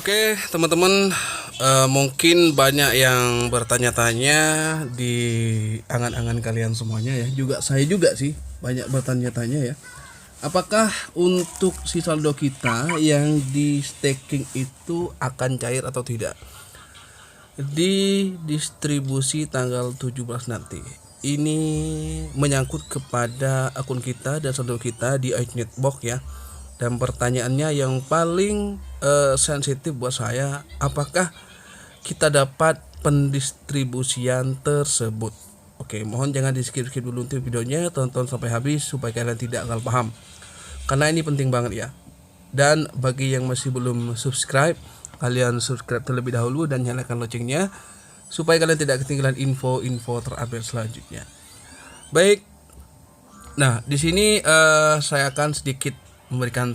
Oke, teman-teman, mungkin banyak yang bertanya-tanya di angan-angan kalian semuanya ya. Juga saya juga sih banyak bertanya-tanya ya. Apakah untuk si saldo kita yang di staking itu akan cair atau tidak di distribusi tanggal 17 nanti? Ini menyangkut kepada akun kita dan saldo kita di iNetbox ya. Dan pertanyaannya yang paling sensitif buat saya, apakah kita dapat pendistribusian tersebut? Oke, mohon jangan di skip-skip dulu untuk videonya, tonton sampai habis supaya kalian tidak akan paham. Karena ini penting banget ya. Dan bagi yang masih belum subscribe, kalian subscribe terlebih dahulu dan nyalakan loncengnya supaya kalian tidak ketinggalan info-info terupdate selanjutnya. Baik. Nah, di sini saya akan sedikit memberikan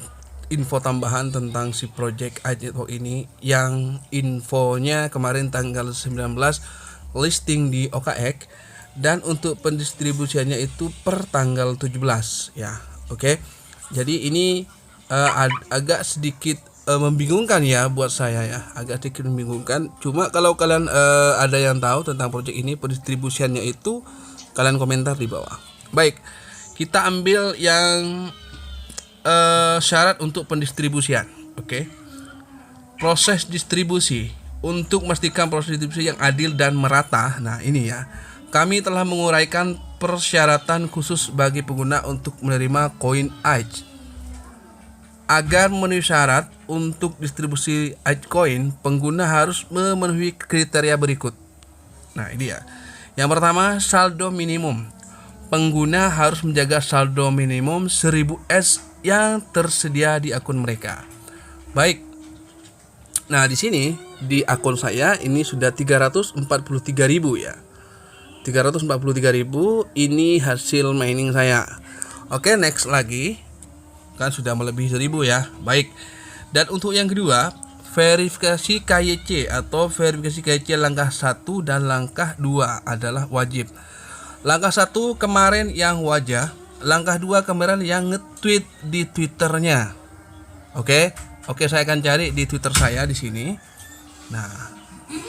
info tambahan tentang si project iNetbox ini yang infonya kemarin tanggal 19 listing di OKX dan untuk pendistribusiannya itu per tanggal 17 ya. Oke. Jadi ini agak sedikit membingungkan ya buat saya ya, agak sedikit membingungkan. Cuma kalau kalian ada yang tahu tentang project ini pendistribusiannya itu, kalian komentar di bawah. Baik, kita ambil yang syarat untuk pendistribusian. Oke. Proses distribusi. Untuk memastikan proses distribusi yang adil dan merata, nah ini ya, kami telah menguraikan persyaratan khusus bagi pengguna untuk menerima koin ETH. Agar memenuhi syarat untuk distribusi ETH coin, pengguna harus memenuhi kriteria berikut. Nah ini ya. Yang pertama, saldo minimum. Pengguna harus menjaga saldo minimum 1000 S yang tersedia di akun mereka. Baik. Nah, di sini di akun saya ini sudah 343.000 ya. 343.000 ini hasil mining saya. Oke, next lagi. Kan sudah melebihi 1000 ya. Baik. Dan untuk yang kedua, verifikasi KYC atau verifikasi KYC langkah 1 dan langkah 2 adalah wajib. Langkah 1 kemarin yang wajah, langkah 2 kemarin yang nge-tweet di Twitternya. Oke, saya akan cari di Twitter saya di sini. Nah,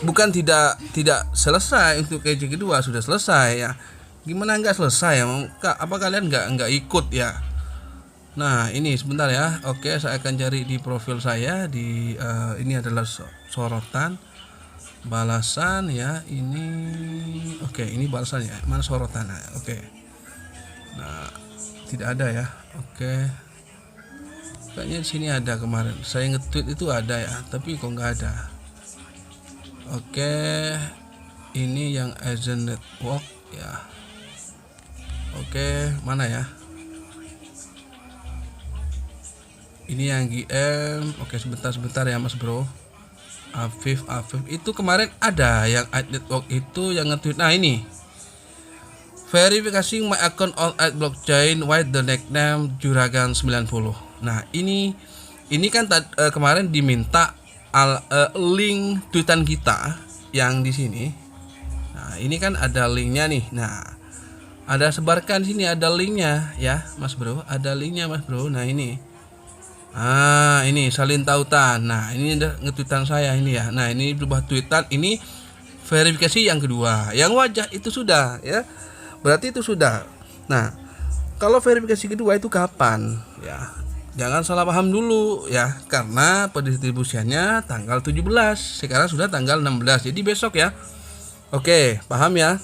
bukan tidak selesai untuk KYC kedua, sudah selesai ya. Gimana nggak selesai ya? Apa kalian nggak ikut ya? Nah, ini sebentar ya. Oke, saya akan cari di profil saya di ini adalah sorotan. Balasan ya, ini oke, ini balasan ya, mana sorotan. Oke. Nah, tidak ada ya. Oke, kayaknya di sini ada kemarin saya nge-tweet itu ada ya, tapi kok nggak ada. Oke, ini yang agent network ya. Oke, mana ya, ini yang GM. Oke, sebentar ya Mas Bro. Afif itu kemarin ada yang iNetbox itu yang nge-tweet. Nah ini verifikasi my account on blockchain with the nickname Juragan 90. Nah ini kan kemarin diminta link tweetan kita yang di sini. Nah ini kan ada linknya nih. Nah ada sebarkan sini, ada linknya ya Mas Bro, ada linknya Mas Bro. Nah ini ini salin tautan. Nah ini nge-tweetan saya ini ya. Nah ini berubah tweetan, ini verifikasi yang kedua. Yang wajah itu sudah ya, berarti itu sudah. Nah kalau verifikasi kedua itu kapan ya, jangan salah paham dulu ya, karena pendistribusiannya tanggal 17, sekarang sudah tanggal 16, jadi besok ya. Oke, paham ya.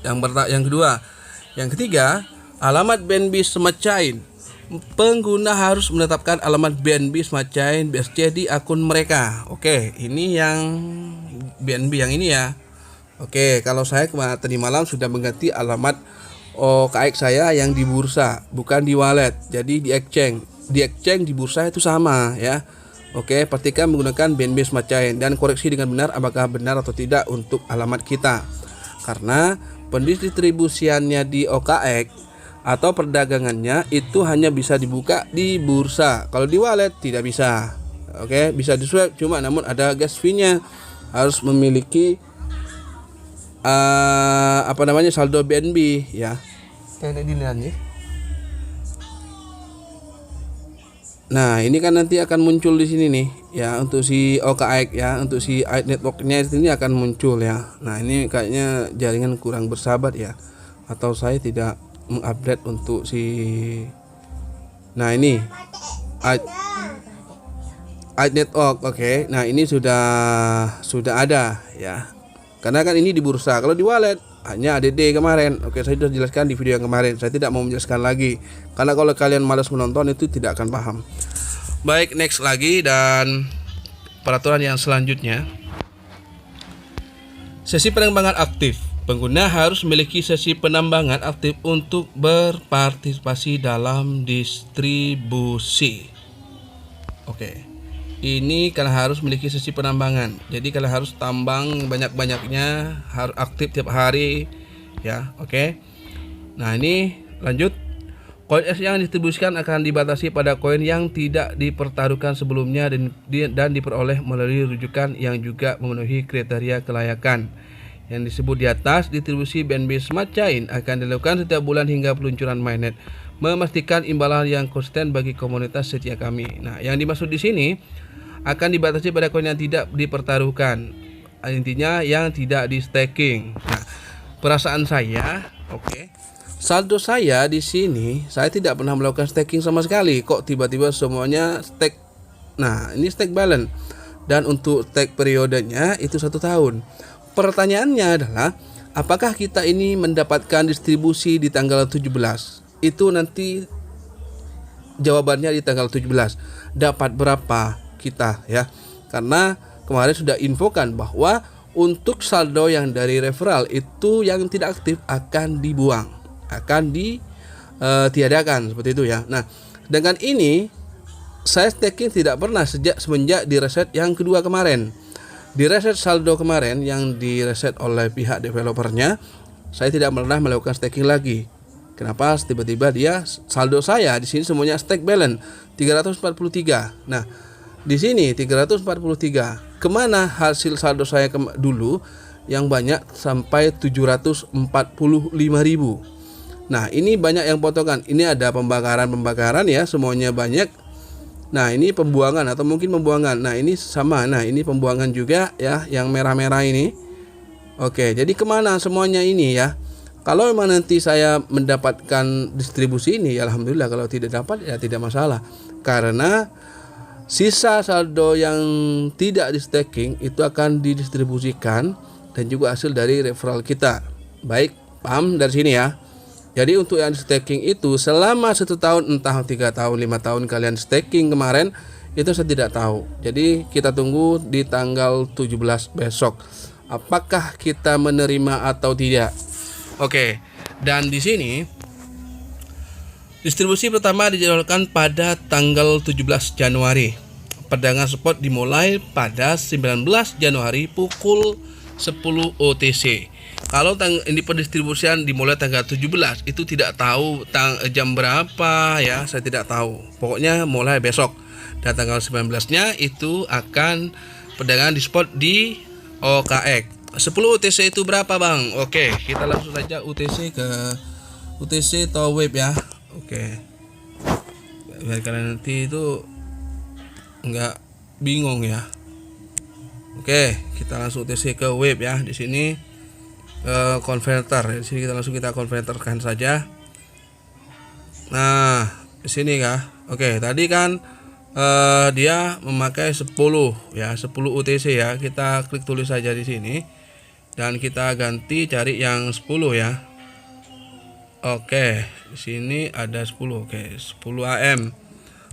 Yang kedua. Yang ketiga, alamat BNB Smart Chain. Pengguna harus menetapkan alamat BNB Smart Chain BSC di akun mereka. Oke, ini yang BNB yang ini ya. Oke, kalau saya tadi malam sudah mengganti alamat OKX saya yang di bursa, bukan di wallet. Jadi di exchange. Di exchange di bursa itu sama ya. Oke, pastikan menggunakan BNB Smart Chain dan koreksi dengan benar apakah benar atau tidak untuk alamat kita. Karena pendistribusiannya di OKX atau perdagangannya itu hanya bisa dibuka di bursa. Kalau di wallet tidak bisa. Oke, bisa di swap cuma namun ada gas fee-nya. Harus memiliki saldo BNB ya. Kayak dilihat nih. Nah, ini kan nanti akan muncul di sini nih ya, untuk si OKX ya, untuk si networknya ini akan muncul ya. Nah, ini kayaknya jaringan kurang bersahabat ya, atau saya tidak mengupdate untuk si. Nah, ini network. Oke. Nah, ini sudah ada ya. Karena kan ini di bursa. Kalau di wallet hanya ADD kemarin. Oke, saya sudah jelaskan di video yang kemarin. Saya tidak mau menjelaskan lagi. Karena kalau kalian malas menonton itu tidak akan paham. Baik, next lagi, dan peraturan yang selanjutnya. Sesi penambangan aktif. Pengguna harus memiliki sesi penambangan aktif untuk berpartisipasi dalam distribusi. Oke. Ini kalian harus memiliki sesi penambangan. Jadi kalian harus tambang banyak-banyaknya, harus aktif tiap hari ya. Oke. Nah, ini lanjut. Koin X yang didistribusikan akan dibatasi pada koin yang tidak dipertaruhkan sebelumnya dan diperoleh melalui rujukan yang juga memenuhi kriteria kelayakan. Yang disebut di atas, distribusi BNB Smart Chain akan dilakukan setiap bulan hingga peluncuran mainnet, memastikan imbalan yang konsisten bagi komunitas setia kami. Nah, yang dimaksud di sini akan dibatasi pada koin yang tidak dipertaruhkan. Intinya yang tidak di staking. Nah, perasaan saya, oke. Saldo saya di sini, saya tidak pernah melakukan staking sama sekali. Kok tiba-tiba semuanya stake? Nah, ini stake balance. Dan untuk stake periodenya itu 1 tahun. Pertanyaannya adalah, apakah kita ini mendapatkan distribusi di tanggal 17? Itu nanti jawabannya di tanggal 17. Dapat berapa kita ya? Karena kemarin sudah infokan bahwa untuk saldo yang dari referral itu yang tidak aktif akan dibuang, akan ditiadakan seperti itu ya. Nah, dengan ini saya staking tidak pernah semenjak di reset yang kedua kemarin. Di reset saldo kemarin yang di reset oleh pihak developernya, saya tidak pernah melakukan staking lagi. Kenapa? Tiba-tiba dia saldo saya di sini semuanya stake balance 343. Nah, di sini 343. Kemana hasil saldo saya dulu yang banyak sampai 745.000. Nah, ini banyak yang potongan. Ini ada pembakaran ya, semuanya banyak. Nah, ini pembuangan atau mungkin pembuangan. Nah, ini sama. Nah, ini pembuangan juga ya, yang merah-merah ini. Oke, jadi kemana semuanya ini ya? Kalau memang nanti saya mendapatkan distribusi ini, ya alhamdulillah. Kalau tidak dapat, ya tidak masalah. Karena sisa saldo yang tidak di staking itu akan didistribusikan dan juga hasil dari referral kita. Baik, paham dari sini ya. Jadi untuk yang staking itu selama 1 tahun, entah 3 tahun, 5 tahun kalian staking kemarin, itu saya tidak tahu. Jadi kita tunggu di tanggal 17 besok. Apakah kita menerima atau tidak? Oke. Dan di sini distribusi pertama dijadwalkan pada tanggal 17 Januari. Perdagangan spot dimulai pada 19 Januari pukul 10 OTC. Kalau ini pendistribusian dimulai tanggal 17, itu tidak tahu jam berapa ya, saya tidak tahu. Pokoknya mulai besok. Dan tanggal 19-nya itu akan perdagangan di spot di OKX. 10 UTC itu berapa, Bang? Oke, kita langsung saja UTC atau web ya. Oke. Biar kalian nanti itu enggak bingung ya. Oke, kita langsung UTC ke web ya. Di sini converter. Di sini kita konverterkan saja. Nah, di sini kah? Oke, tadi kan dia memakai 10 ya, 10 UTC ya. Kita klik tulis saja di sini dan kita ganti cari yang 10 ya. Oke, di sini ada 10. Oke, 10 AM.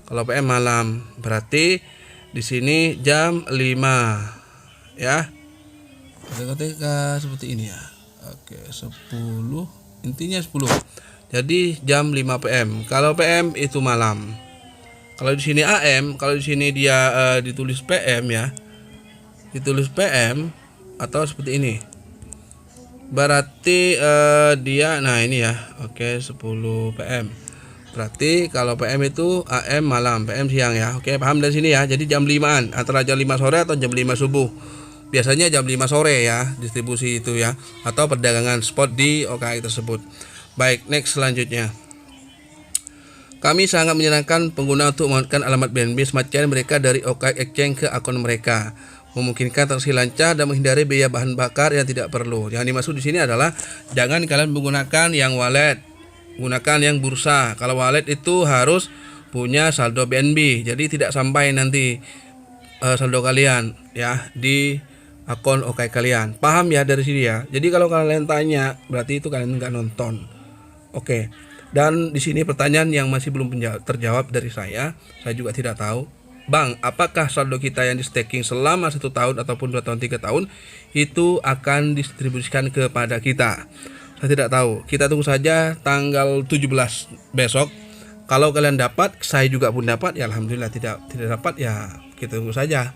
Kalau PM malam, berarti di sini jam 5 ya. Ketika seperti ini ya. Oke, 10. Intinya 10. Jadi jam 5 PM. Kalau PM itu malam. Kalau di sini AM, kalau di sini dia ditulis PM ya. Ditulis PM atau seperti ini. Berarti dia nah ini ya. Oke, 10 PM. Berarti kalau PM itu AM malam, PM siang ya. Oke, paham dari sini ya. Jadi jam 5-an, antara jam 5 sore atau jam 5 subuh. Biasanya jam 5 sore ya distribusi itu ya, atau perdagangan spot di OKX tersebut. Baik, next selanjutnya. Kami sangat menyenangkan pengguna untuk mengamankan alamat BNB Smart Chain mereka dari OKX Exchange ke akun mereka, memungkinkan transaksi lancar dan menghindari biaya bahan bakar yang tidak perlu. Yang dimaksud di sini adalah jangan kalian menggunakan yang wallet, gunakan yang bursa. Kalau wallet itu harus punya saldo BNB, jadi tidak sampai nanti saldo kalian ya di akun OKX kalian. Paham ya dari sini ya. Jadi kalau kalian tanya berarti itu kalian nggak nonton. Oke. Dan di sini pertanyaan yang masih belum terjawab dari saya juga tidak tahu. Bang, apakah saldo kita yang di staking selama 1 tahun ataupun 2 tahun 3 tahun itu akan distribusikan kepada kita? Saya tidak tahu. Kita tunggu saja tanggal 17 besok. Kalau kalian dapat, saya juga pun dapat, ya alhamdulillah. Tidak dapat ya kita tunggu saja.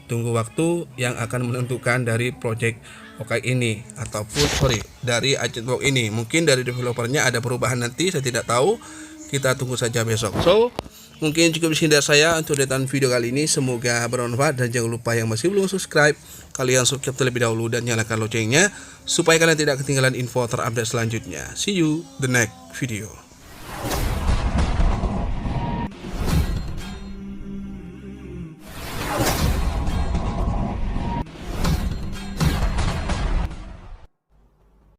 Tunggu waktu yang akan menentukan dari project OKX ini ataupun dari Agentbox ini. Mungkin dari developernya ada perubahan nanti, saya tidak tahu. Kita tunggu saja besok. So, mungkin cukup di sini dari saya untuk detan video kali ini. Semoga bermanfaat dan jangan lupa yang masih belum subscribe, kalian subscribe terlebih dahulu dan nyalakan loncengnya supaya kalian tidak ketinggalan info terupdate selanjutnya. See you the next video.